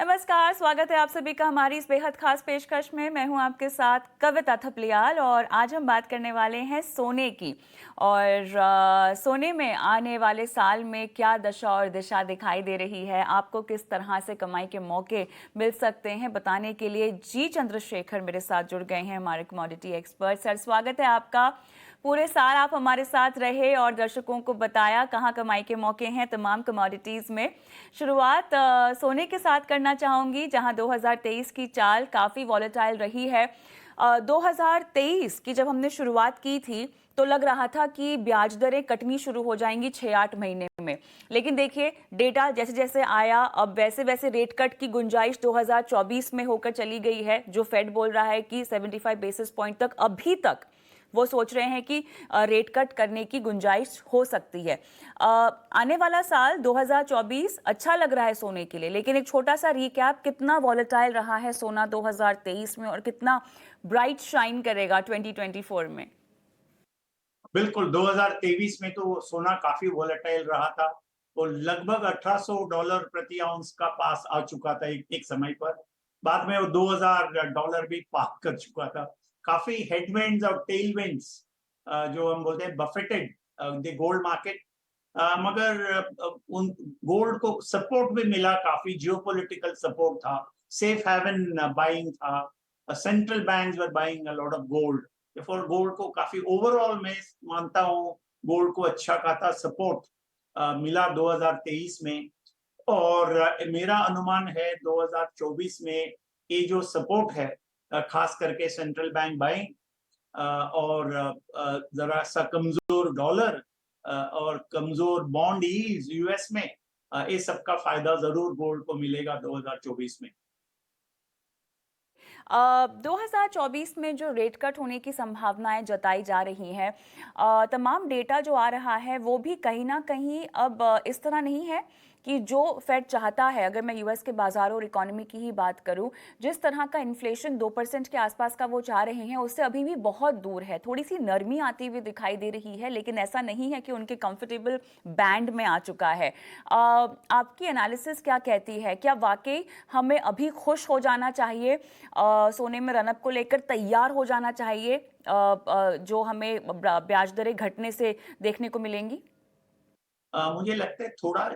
नमस्कार, स्वागत है आप सभी का हमारी इस बेहद खास पेशकश में। मैं हूं आपके साथ कविता थपलियाल और आज हम बात करने वाले हैं सोने की। और सोने में आने वाले साल में क्या दशा और दिशा दिखाई दे रही है, आपको किस तरह से कमाई के मौके मिल सकते हैं, बताने के लिए जी चंद्रशेखर मेरे साथ जुड़ गए हैं, हमारे कमोडिटी एक्सपर्ट। सर, स्वागत है आपका। पूरे साल आप हमारे साथ रहे और दर्शकों को बताया कहाँ कमाई के मौके हैं तमाम कमोडिटीज़ में। शुरुआत सोने के साथ करना चाहूँगी, जहाँ 2023 की चाल काफ़ी वॉलेटाइल रही है। 2023 की जब हमने शुरुआत की थी तो लग रहा था कि ब्याज दरें कटनी शुरू हो जाएंगी 6-8 महीने में, लेकिन देखिए डेटा जैसे जैसे आया अब वैसे वैसे रेट कट की गुंजाइश 2024 में होकर चली गई है। जो फेड बोल रहा है कि 75 बेसिस पॉइंट तक अभी तक वो सोच रहे हैं कि रेट कट करने की गुंजाइश हो सकती है। आने वाला साल 2024 अच्छा लग रहा है सोने के लिए, लेकिन एक छोटा सा रिकैप, कितना वॉलेटाइल रहा है सोना 2023 में और कितना ब्राइट शाइन करेगा 2024 में? बिल्कुल, 2023 में तो सोना काफ़ी वोलेटाइल रहा था। वो लगभग $1800 प्रति आउंस का पास आ चुका था एक समय पर। बाद में वो $2000 भी पार कर चुका था। काफ़ी हेडविंड्स और टेलविंड्स जो हम बोलते हैं बफेटेड द गोल्ड मार्केट। मगर उन गोल्ड को सपोर्ट भी मिला, काफ़ी जियोपॉलिटिकल सपोर्ट था। सेफ हेवन बाइंग था। Central banks were buying a lot of gold. For gold को काफी ओवरऑल मैं मानता हूँ गोल्ड को अच्छा खासा सपोर्ट मिला 2023 में। और मेरा अनुमान है 2024 में ये जो सपोर्ट है, खास करके सेंट्रल बैंक बाइंग और जरा सा कमजोर डॉलर और कमजोर बॉन्ड यील्ड्स यूएस में, ये सबका फायदा जरूर गोल्ड को मिलेगा 2024 में। 2024 में जो रेट कट होने की संभावनाएं जताई जा रही हैं, तमाम डेटा जो आ रहा है वो भी कहीं ना कहीं अब इस तरह नहीं है कि जो फेड चाहता है। अगर मैं यूएस के बाजारों और इकोनॉमी की ही बात करूं, जिस तरह का इन्फ्लेशन 2% के आसपास का वो चाह रहे हैं, उससे अभी भी बहुत दूर है। थोड़ी सी नरमी आती हुई दिखाई दे रही है, लेकिन ऐसा नहीं है कि उनके कंफर्टेबल बैंड में आ चुका है। आपकी एनालिसिस क्या कहती है? क्या वाकई हमें अभी खुश हो जाना चाहिए, सोने में रनअप को लेकर तैयार हो जाना चाहिए, जो हमें ब्याज दरें घटने से देखने को मिलेंगी? मुझे लगता है थोड़ा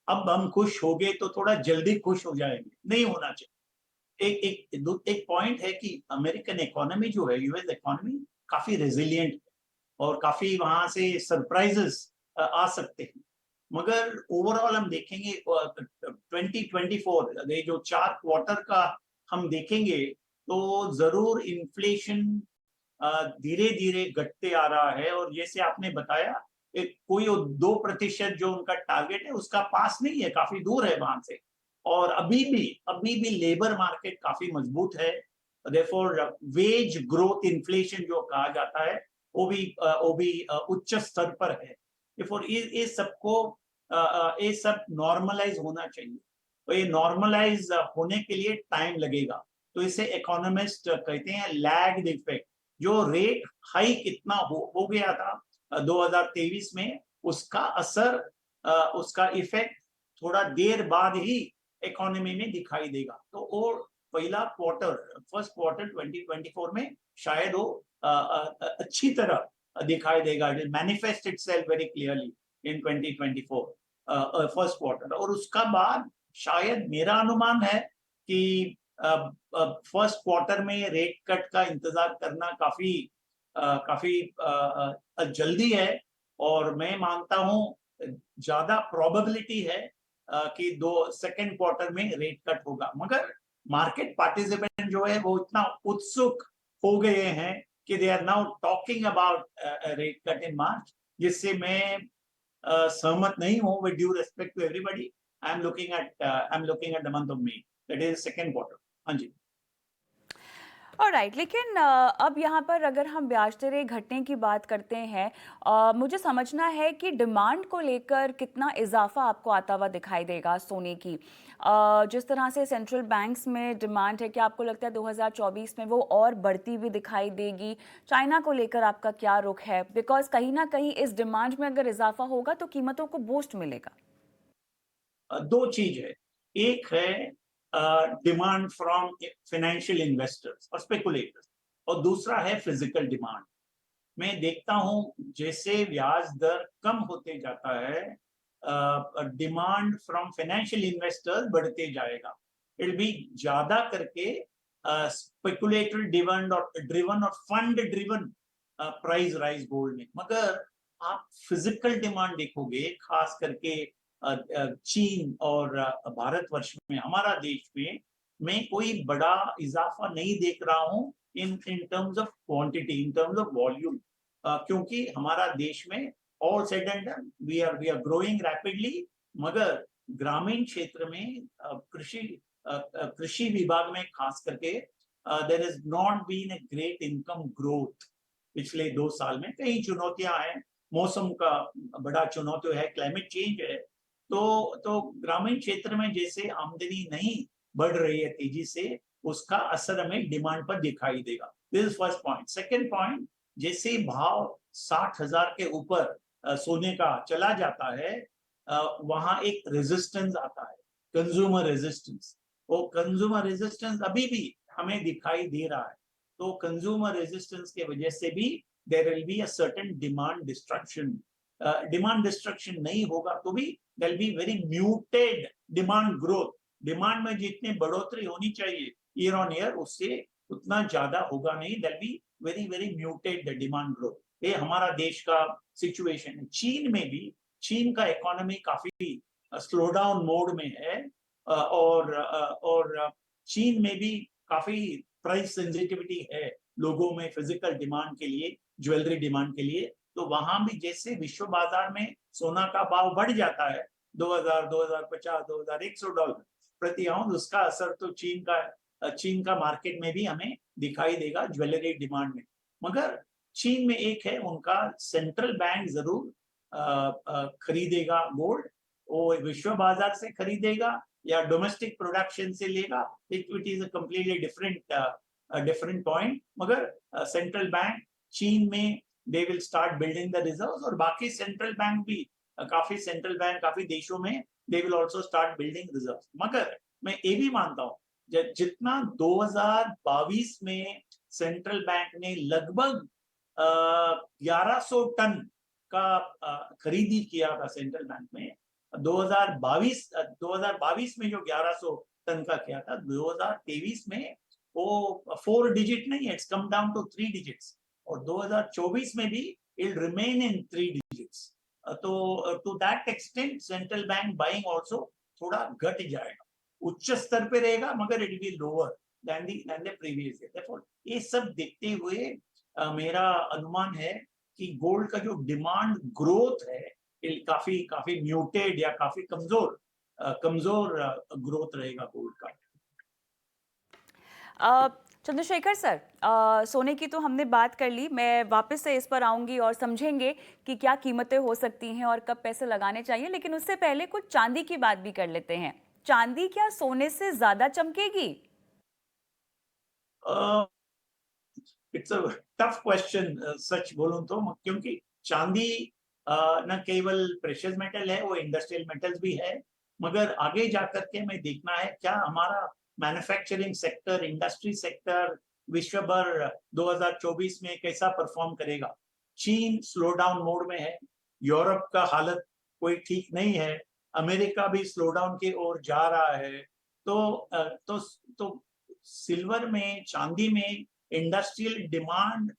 अब हम खुश हो गए तो थोड़ा जल्दी खुश हो जाएंगे, नहीं होना चाहिए। एक पॉइंट है कि अमेरिकन इकोनॉमी जो है, यूएस इकोनॉमी काफी रेजिलिएंट है और काफी वहां से सरप्राइजेस आ सकते हैं। मगर ओवरऑल हम देखेंगे 2024 ये जो 4 क्वार्टर का हम देखेंगे तो जरूर इन्फ्लेशन धीरे धीरे घटते आ रहा है। और जैसे आपने बताया, एक कोई 2% जो उनका टारगेट है उसका पास नहीं है, काफी दूर है वहां से। और अभी भी लेबर मार्केट काफी मजबूत है। देयरफॉर वेज ग्रोथ इन्फ्लेशन जो कहा जाता है वो भी उच्च स्तर पर है। देयरफॉर ये सबको ये सब नॉर्मलाइज होना चाहिए। तो ये नॉर्मलाइज होने के लिए टाइम लगेगा। तो इसे इकोनॉमिस्ट कहते हैं लैग्ड इफेक्ट। जो रेट हाइक इतना हो गया था 2023 में, उसका असर, उसका इफेक्ट थोड़ा देर बाद ही इकोनॉमी में दिखाई देगा। तो वो पहला क्वार्टर, फर्स्ट क्वार्टर 2024 में शायद वो अच्छी तरह दिखाई देगा। It manifest itself very clearly in 2024 first quarter. और उसका बाद शायद मेरा अनुमान है कि फर्स्ट क्वार्टर में रेट कट का इंतजार करना काफी जल्दी है। और मैं मानता हूं ज्यादा प्रोबेबिलिटी है कि दो सेकेंड क्वार्टर में रेट कट होगा। मगर मार्केट पार्टिसिपेंट जो है वो इतना उत्सुक हो गए हैं कि they are now talking about rate cut in March, जिससे मैं सहमत नहीं हूं। With due respect to everybody, I am looking at the month of May, that is second quarter. हाँ जी। ऑलराइट, लेकिन अब यहाँ पर अगर हम ब्याज दरें घटने की बात करते हैं, मुझे समझना है कि डिमांड को लेकर कितना इजाफा आपको आता हुआ दिखाई देगा सोने की। जिस तरह से सेंट्रल बैंक्स में डिमांड है, क्या आपको लगता है 2024 में वो और बढ़ती हुई दिखाई देगी? चाइना को लेकर आपका क्या रुख है? बिकॉज कहीं ना कहीं इस डिमांड में अगर इजाफा होगा तो कीमतों को बूस्ट मिलेगा। दो चीज है। एक है डिमांड फ्रॉम फाइनेंशियल इन्वेस्टर्स और स्पेकुलेटर्स, और दूसरा है फिजिकल डिमांड। मैं देखता हूं जैसे ब्याज दर कम होते जाता है, डिमांड फ्रॉम फाइनेंशियल इन्वेस्टर्स बढ़ते जाएगा। इट बी ज्यादा करके स्पेकुलेटर ड्रिवन और fund driven price rise gold में। मगर आप फिजिकल डिमांड देखोगे, खास करके चीन और भारतवर्ष में, हमारा देश में, मैं कोई बड़ा इजाफा नहीं देख रहा हूं in terms of quantity, in terms of volume, क्योंकि हमारा देश में all said and done we are growing rapidly. मगर ग्रामीण क्षेत्र में कृषि विभाग में खास करके there is not been a great income growth. पिछले 2 साल में कई चुनौतियां हैं, मौसम का बड़ा चुनौती है, क्लाइमेट चेंज है। तो ग्रामीण क्षेत्र में जैसे आमदनी नहीं बढ़ रही है तेजी से, उसका असर हमें डिमांड पर दिखाई देगा। This is first point. Second point, जैसे भाव 60,000 के ऊपर सोने का चला जाता है, वहां एक रेजिस्टेंस आता है, कंज्यूमर रेजिस्टेंस। वो कंज्यूमर रेजिस्टेंस अभी भी हमें दिखाई दे रहा है। तो कंज्यूमर रेजिस्टेंस के वजह से भी there will be a certain demand destruction. Demand destruction नहीं होगा तो भी there will be very muted demand growth. Demand में जितनी बढ़ोतरी होनी चाहिए ईयर ऑन ईयर, उससे उतना ज्यादा होगा नहीं। There be very very muted demand growth. ये हमारा देश का सिचुएशन है। चीन में भी, चीन का इकोनॉमी काफी स्लो डाउन मोड में है, और चीन में भी काफी प्राइस सेंसिटिविटी है लोगों में, फिजिकल डिमांड के लिए, ज्वेलरी डिमांड के लिए। तो वहां भी जैसे विश्व बाजार में सोना का भाव बढ़ जाता है 2000, 2050, $2100 प्रति आउंस, उसका असर तो चीन का मार्केट में भी हमें दिखाई देगा ज्वेलरी डिमांड में। मगर चीन में एक है, उनका सेंट्रल बैंक जरूर खरीदेगा गोल्ड। वो विश्व बाजार से खरीदेगा या डोमेस्टिक प्रोडक्शन से लेगा, it is a completely different point. मगर सेंट्रल बैंक चीन में they will start building the reserves, और बाकी सेंट्रल बैंक भी, काफी सेंट्रल बैंक काफी देशों में they will also start building reserves. मगर मैं ये भी मानता हूँ जितना 2022 में सेंट्रल बैंक ने लगभग 1100 टन का खरीदी किया था सेंट्रल बैंक में, 2022 में जो 1100 टन का किया था, 2023 में वो 4 डिजिट नहीं, it's come down to 3 digits, और 2024 में भी इट रिमेन इन 3 डिजिट्स। तो to that extent central bank buying also थोड़ा घट जाएगा, उच्च स्तर पे रहेगा, मगर it will lower than the previous year. Therefore ये सब देखते हुए मेरा अनुमान है कि गोल्ड का जो डिमांड ग्रोथ है काफी काफी म्यूटेड या काफी कमजोर ग्रोथ रहेगा गोल्ड का। चंद्रशेखर सर, सोने की तो हमने बात कर ली, मैं वापस से इस पर आऊंगी और समझेंगे कि क्या कीमतें हो सकती हैं और कब पैसे लगाने चाहिए, लेकिन उससे पहले कुछ चांदी की बात भी कर लेते हैं। चांदी क्या सोने से ज्यादा चमकेगी? इट्स अ टफ क्वेश्चन सच बोलूं तो, क्योंकि चांदी न केवल प्रेशियस मेटल है, वो इंडस्ट्रियल मेटल्स भी है। मगर आगे जाकर के हमें देखना है क्या हमारा मैन्युफैक्चरिंग सेक्टर, इंडस्ट्री सेक्टर विश्व भर 2024 में कैसा परफॉर्म करेगा। चीन स्लो डाउन मोड में है, यूरोप का हालत कोई ठीक नहीं है, अमेरिका भी स्लो डाउन की ओर जा रहा है। तो सिल्वर में, चांदी में इंडस्ट्रियल डिमांड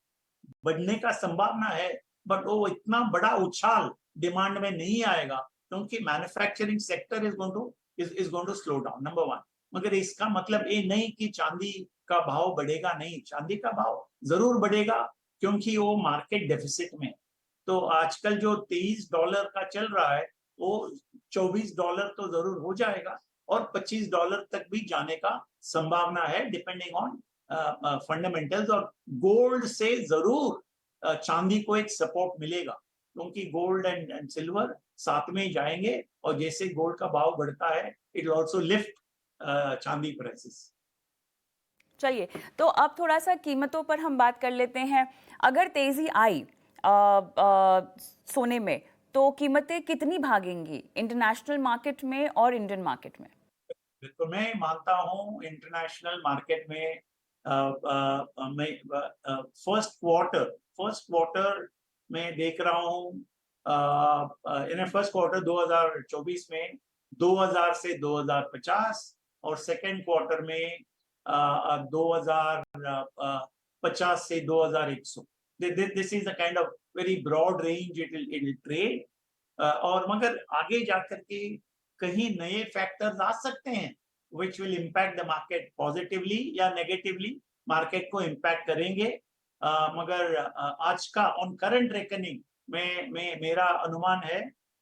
बढ़ने का संभावना है, बट वो इतना बड़ा उछाल डिमांड में नहीं आएगा, क्योंकि manufacturing sector is going to slow down, number one. मगर इसका मतलब ये नहीं कि चांदी का भाव बढ़ेगा नहीं, चांदी का भाव जरूर बढ़ेगा, क्योंकि वो मार्केट डेफिसिट में। तो आजकल जो $23 का चल रहा है, वो $24 तो जरूर हो जाएगा, और $25 तक भी जाने का संभावना है, डिपेंडिंग ऑन फंडामेंटल्स। और गोल्ड से जरूर चांदी को एक सपोर्ट मिलेगा, क्योंकि गोल्ड एंड सिल्वर साथ में जाएंगे, और जैसे गोल्ड का भाव बढ़ता है, इट विल आल्सो लिफ्ट चांदी प्राइसेस। चलिए, तो अब थोड़ा सा कीमतों पर हम बात कर लेते हैं। अगर तेजी आई सोने में, तो कीमतें कितनी भागेंगी इंटरनेशनल मार्केट में और इंडियन मार्केट में? बिल्कुल, मैं मानता हूँ इंटरनेशनल मार्केट में फर्स्ट क्वार्टर में देख रहा हूँ इन फर्स्ट क्वार्टर 2024 में 2000 से 2050 और सेकंड क्वार्टर में 2050 से 2100। This is a kind of very broad range it will trade. और मगर आगे जाकर के कहीं नए फैक्टर्स आ सकते हैं which will impact the market positively या negatively मार्केट को इम्पैक्ट करेंगे। मगर आज का ऑन करंट रेकनिंग में मेरा अनुमान है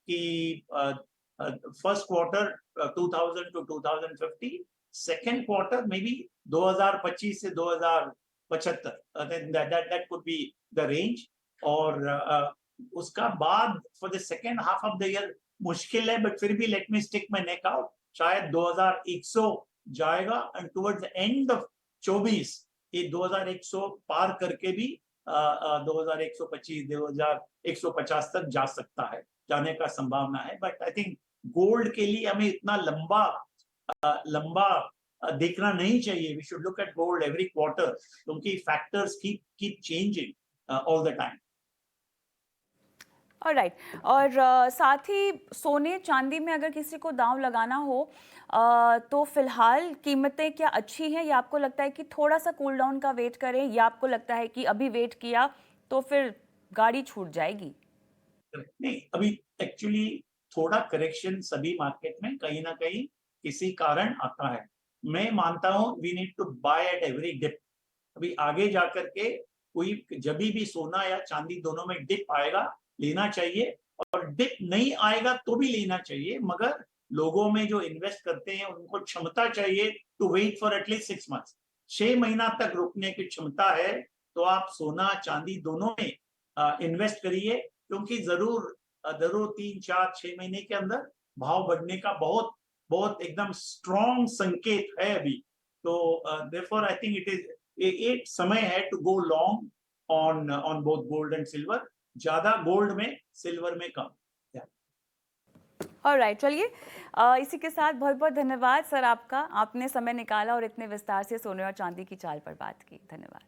कि first quarter 2000 to 2050, second quarter may be 2025 से 2075, that could be the range. और उसका बाद for the second half of the year मुश्किल है, बट फिर भी let me stick my neck out, शायद 2100 जाएगा and towards the end of 24 ये 2100 पार करके भी 2125 2150 तक जा सकता है, जाने का संभावना है। बट आई थिंक गोल्ड के लिए हमें इतना लंबा देखना नहीं चाहिए। We should look at gold every quarter, क्योंकि factors keep changing all the time. Alright. और साथ ही सोने चांदी में अगर किसी को दांव लगाना हो तो फिलहाल कीमतें क्या अच्छी हैं, या आपको लगता है कि थोड़ा सा कूल डाउन का वेट करें, या आपको लगता है कि अभी वेट किया तो फिर गाड़ी छूट जाएगी? नहीं, अभी एक्चुअली थोड़ा करेक्शन सभी मार्केट में कहीं ना कहीं किसी कारण आता है। मैं मानता हूं we need to buy at every dip. अभी आगे जाकर के कोई जब भी सोना या चांदी दोनों में डिप आएगा लेना चाहिए, और डिप नहीं आएगा तो भी लेना चाहिए। मगर लोगों में जो इन्वेस्ट करते हैं उनको क्षमता चाहिए to wait for at least 6 months. 6 महीना तक रुकने की क्षमता है तो आप सोना चांदी दोनों में इन्वेस्ट करिए, क्योंकि जरूर जरूर 3 4 6 महीने के अंदर भाव बढ़ने का बहुत बहुत एकदम स्ट्रॉन्ग संकेत है अभी। तो therefore I think it is एक समय है to go long on both gold and silver, ज्यादा गोल्ड में सिल्वर में कम। ऑलराइट, चलिए इसी के साथ बहुत बहुत धन्यवाद सर आपका, आपने समय निकाला और इतने विस्तार से सोने और चांदी की चाल पर बात की। धन्यवाद।